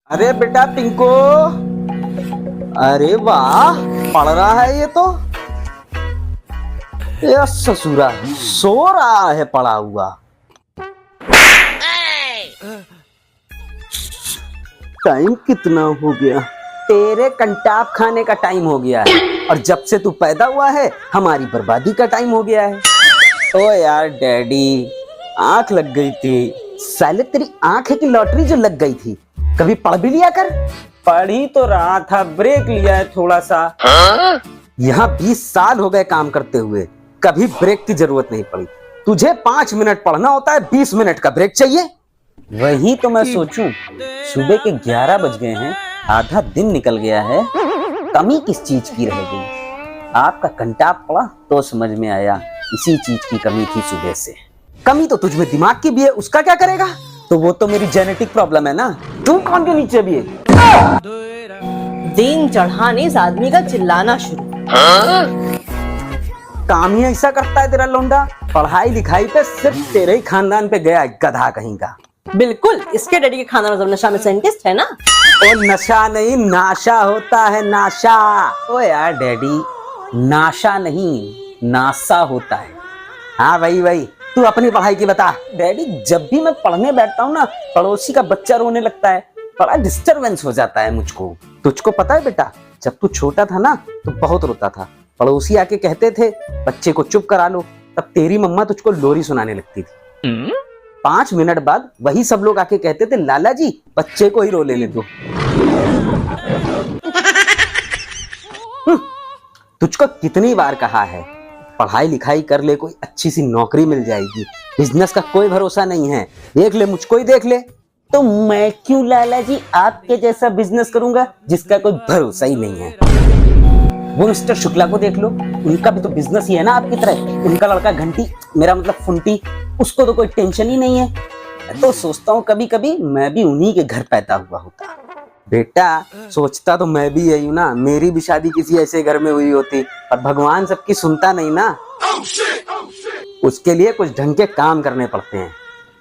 अरे बेटा पिंको, अरे वाह, पढ़ रहा है ये तो। ये ससुरा सो रहा है पड़ा हुआ। टाइम कितना हो गया? तेरे कंटाप खाने का टाइम हो गया है, और जब से तू पैदा हुआ है हमारी बर्बादी का टाइम हो गया है। ओ यार डैडी, आंख लग गई थी। साले तेरी आंख है कि लॉटरी जो लग गई थी? कभी पढ़ भी लिया कर। पढ़ ही तो रहा था, ब्रेक लिया है थोड़ा सा। यहाँ 20 साल हो गए काम करते हुए, कभी ब्रेक की जरूरत नहीं पड़ी। तुझे 5 मिनट पढ़ना होता है, 20 मिनट का ब्रेक चाहिए। वही तो मैं सोचूं, सुबह के 11 बज गए हैं, आधा दिन निकल गया है, कमी किस चीज की रह गई? आपका कंटाप पड़ा तो समझ में आया, इसी चीज की कमी थी सुबह से। कमी तो तुझ में दिमाग की भी है, उसका क्या करेगा? तो वो तो मेरी जेनेटिक प्रॉब्लम है ना। तू कान के नीचे भी है। दिन चढ़ाने इस आदमी का चिल्लाना शुरू। काम ही ऐसा करता है तेरा लोंडा। पढ़ाई लिखाई पे सिर्फ तेरे ही खानदान पे गया है, गधा कहीं का। बिल्कुल, इसके डैडी के खानदान में नशा में साइंटिस्ट है ना। ओ नशा नहीं, नाशा होता है, नाशा। ओ यार डैडी, नाशा नहीं नासा होता है। हाँ भाई, तू अपनी पढ़ाई की बता। डैडी, जब भी मैं पढ़ने बैठता हूँ ना, पड़ोसी का बच्चा रोने लगता है, बड़ा डिस्टरबेंस हो जाता है मुझको। तुझको पता है बेटा, जब तू छोटा था ना तो बहुत रोता था। पड़ोसी आके कहते थे बच्चे को चुप करा लो, तब तेरी मम्मा तुझको लोरी सुनाने लगती थी। 5 मिनट बाद वही सब लोग आके कहते थे लाला जी बच्चे को ही रो लेने दो। तुझको कितनी बार कहा है, पढ़ाई लिखाई कर ले, कोई अच्छी सी नौकरी मिल जाएगी। बिजनेस का कोई भरोसा नहीं है, देख ले मुझको ही देख ले। तो मैं क्यों लाला जी आपके जैसा बिजनेस करूंगा जिसका कोई भरोसा ही नहीं है? वो मिस्टर शुक्ला को देख लो, उनका भी तो बिजनेस ही है ना आपकी तरह। उनका लड़का घंटी, मेरा मतलब फुंटी, उसको तो कोई टेंशन ही नहीं है। मैं तो सोचता हूँ कभी कभी मैं भी उन्हीं के घर पैदा हुआ होता। बेटा, सोचता तो मैं भी यही हूँ ना, मेरी भी शादी किसी ऐसे घर में हुई होती, पर भगवान सबकी सुनता नहीं ना। उसके लिए कुछ ढंग के काम करने पड़ते हैं।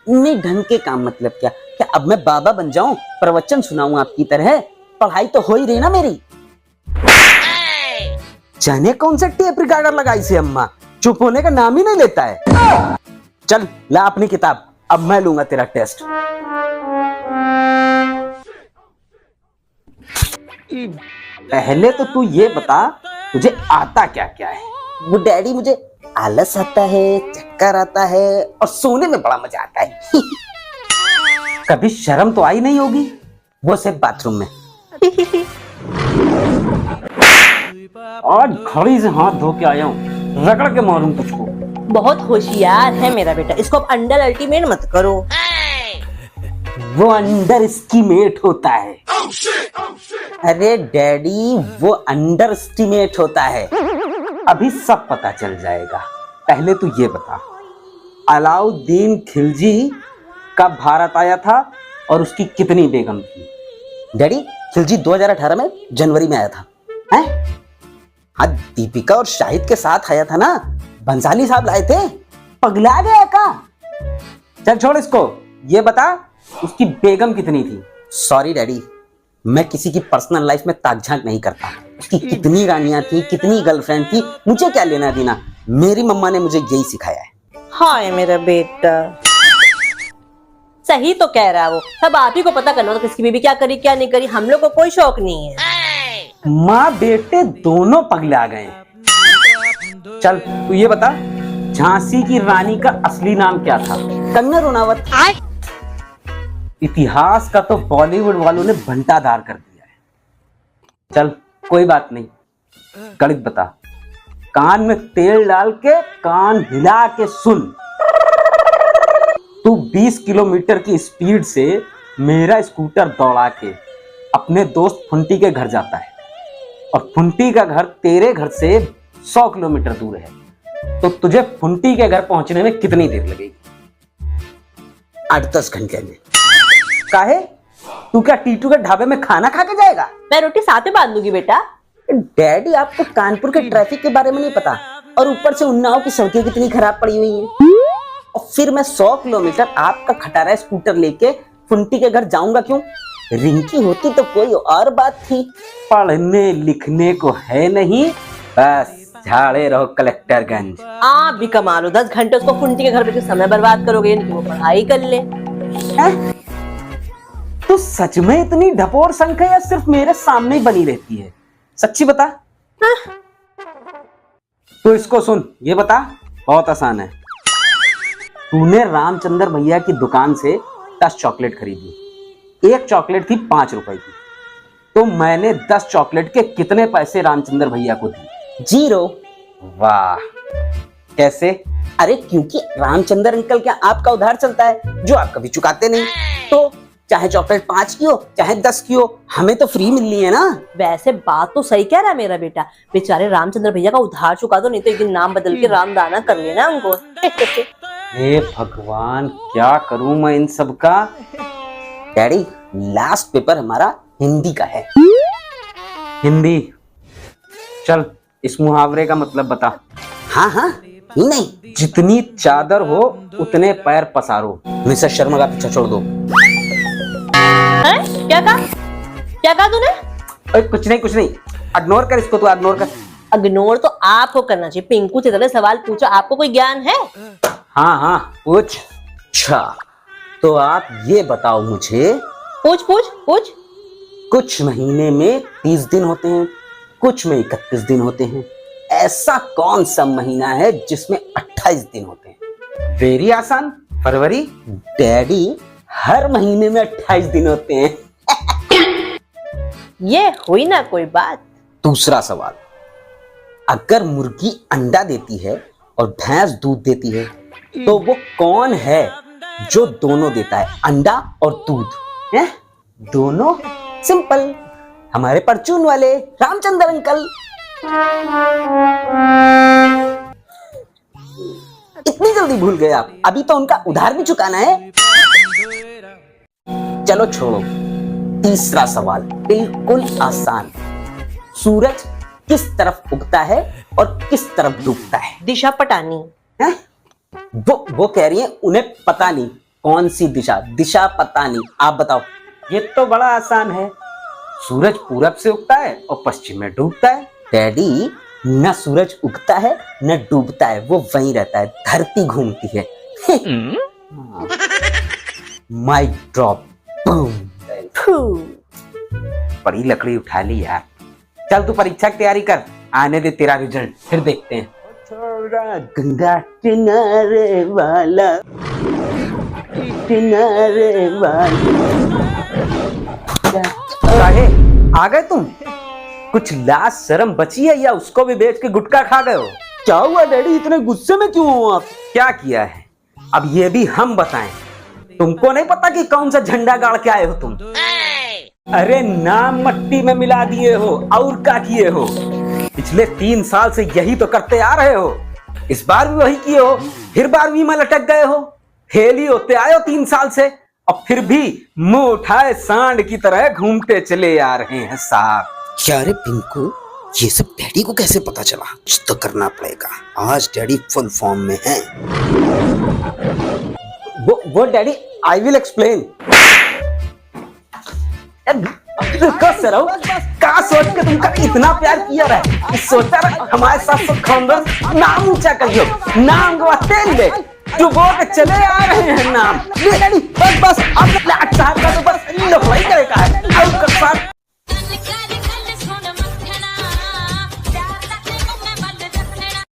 नहीं, ढंग के काम मतलब क्या? क्या अब मैं बाबा बन जाऊं, प्रवचन सुनाऊं आपकी तरह? पढ़ाई तो हो ही रही ना मेरी। जाने कौन सा टेप रिकॉर्डर लगाई से अम्मा, चुप होने का नाम ही नहीं लेता है। चल ला अपनी किताब, अब मैं लूंगा तेरा टेस्ट। पहले तो तू ये बता, तुझे आता क्या क्या है? वो डैडी, मुझे आलस आता है, चक्कर आता है, और सोने में बड़ा मजा आता है। कभी शर्म तो आई नहीं होगी, वो सिर्फ बाथरूम में। आज घड़ी से हाथ धो के आया हूँ, रगड़ के मारूं तुझको। बहुत होशियार है मेरा बेटा, इसको अब अंडर अल्टीमेट मत करो। वो अंडर एस्टिमेट होता है। अरे डैडी, वो अंडर एस्टिमेट होता है। अभी सब पता चल जाएगा। पहले तू ये बता, अलाउद्दीन खिलजी कब भारत आया था और उसकी कितनी बेगम थी? डैडी, खिलजी 2018 में जनवरी में आया था। हैं? हाँ, दीपिका और शाहिद के साथ आया था ना, बंसाली साहब लाए थे। पगला गया का? चल छोड़ इसको, ये बता उसकी बेगम कितनी थी? सॉरी डैडी, मैं किसी की पर्सनल लाइफ में ताक-झांक नहीं करता। उसकी कितनी रानियां थी, कितनी गर्लफ्रेंड थी, मुझे क्या लेना देना? मेरी मम्मा ने मुझे यही सिखाया है। हाँ मेरा बेटा, सही तो कह रहा है वो। सब आप ही को पता करना तो किसकी बीबी क्या करी क्या नहीं करी, हम लोग को कोई शौक नहीं है। माँ बेटे दोनों पगला गए। चल तू ये बता, झांसी की रानी का असली नाम क्या था? कंगना रनावत। इतिहास का तो बॉलीवुड वालों ने भंटाधार कर दिया है। चल कोई बात नहीं, गणित बता। कान में तेल डाल के कान हिला के सुन। तू 20 किलोमीटर की स्पीड से मेरा स्कूटर दौड़ा के अपने दोस्त फुंटी के घर जाता है, और फुंटी का घर तेरे घर से 100 किलोमीटर दूर है, तो तुझे फुंटी के घर पहुंचने में कितनी देर लगेगी? 8-10 घंटे में। काहे? तू क्या टीटू के ढाबे में खाना खा के जाएगा? मैं रोटी साथ में बांध दूंगी बेटा। डैडी, आपको कानपुर के ट्रैफिक के बारे में नहीं पता, और ऊपर से उन्नाव की सड़कें कितनी खराब पड़ी हुई हैं। और फिर मैं 100 किलोमीटर आपका खटारा स्कूटर लेके फुंटी के घर जाऊंगा क्यों? रिंकी होती तो कोई और बात थी। पढ़ने लिखने को है नहीं, बस झाड़े रहो कलेक्टरगंज। आप भी कमा लो, 10 घंटे उसको कुंटी के घर पे समय बर्बाद करोगे, इनकी वो पढ़ाई कर ले। हैं? तू सच में इतनी ढपोर संख है या सिर्फ मेरे सामने ही बनी रहती है? सच्ची बता। हाँ? तो इसको सुन, ये बता, बहुत आसान है। तूने रामचंद्र भैया की दुकान से 10 चॉकलेट खरीदी। एक चॉकलेट थी 5 रुपए की, तो मैंने 10 चॉकलेट के कितने पैसे रामचंद्र भैया को दिए? 0। वाह, कैसे? अरे क्योंकि रामचंद्र अंकल क्या आपका उधार चलता है जो आप कभी चुकाते नहीं, तो चाहे चॉकलेट 5 की हो चाहे 10 की हो, हमें तो फ्री मिल रही है ना। वैसे बात तो सही कह रहा है मेरा बेटा, बेचारे रामचंद्र भैया का उधार चुका दो, नहीं तो एक दिन नाम बदल के रामदाना कर लेना उनको। हे भगवान, क्या करूं मैं इन सब का। डैडी, लास्ट पेपर हमारा हिंदी का है। हिंदी? चल, इस मुहावरे का मतलब बता। हाँ हाँ, क्यों नहीं। जितनी चादर हो उतने पैर पसारो। मिसेस शर्मा का पीछा छोड़ दो। हैं? क्या कहा तूने? कुछ नहीं, इग्नोर कर इसको, तू इग्नोर कर। इग्नोर तो आपको करना चाहिए, पिंकू से इतने सवाल पूछो, आपको कोई ज्ञान है? हाँ, पूछ। अच्छा, तो आप ये बताओ मुझे। पूछ। कुछ महीने में 30 दिन होते हैं, कुछ में 31 दिन होते हैं। ऐसा कौन सा महीना है जिसमें 28 दिन होते हैं? वेरी आसान, फरवरी। डैडी, हर महीने में 28 दिन होते हैं। ये हुई ना कोई बात। दूसरा सवाल, अगर मुर्गी अंडा देती है और भैंस दूध देती है, तो वो कौन है जो दोनों देता है, अंडा और दूध? है दोनों? सिंपल, हमारे परचून वाले रामचंद्र अंकल। इतनी जल्दी भूल गए आप? अभी तो उनका उधार भी चुकाना है। चलो छोड़ो, तीसरा सवाल बिल्कुल आसान। सूरज किस तरफ उगता है और किस तरफ डूबता है? दिशा पटानी है? वो कह रही है उन्हें पता नहीं कौन सी दिशा पता नहीं। आप बताओ। ये तो बड़ा आसान है, सूरज पूरब से उगता है और पश्चिम में डूबता है। डैडी, न सूरज उगता है न डूबता है, वो वहीं रहता है, धरती घूमती है। Mic drop, boom. बड़ी लकड़ी उठा ली यार। चल तू परीक्षा की तैयारी कर, आने दे तेरा रिजल्ट, फिर देखते हैं। गंगा किनारे वाला, किनारे वाला। आ गए तुम? कुछ लाज शर्म बची है या उसको भी बेच के गुटखा खा गए हो? क्या हुआ डैडी, इतने गुस्से में क्यों हो आप? क्या किया है अब ये भी हम बताएं? तुमको नहीं पता कि कौन सा झंडा गाड़ के आए हो तुम? अरे नाम मट्टी में मिला दिए हो और क्या किए हो? पिछले 3 साल से यही तो करते आ रहे हो, इस बार भी वही किए हो, फिर 12वीं में लटक गए हो। फेल ही होते आए हो 3 साल से, और फिर भी मुंह उठाए सांड की तरह घूमते चले आ रहे हैं साहब। क्या रे पिंकू, ये सब डैडी को कैसे पता चला? कुछ तो करना पड़ेगा, आज डैडी फुल फॉर्म में हैं। वो डैडी, आई विल एक्सप्लेन। क्या सोच के तुमका इतना प्यार किया रहा, सोचा रहा हमारे साथ सब खानदान नाम ऊंचा करियो, नाम गवाते ले डुबो के चले आ रहे हैं नाम। बस अब 8 साल का तो बस लफड़ाई करेगा।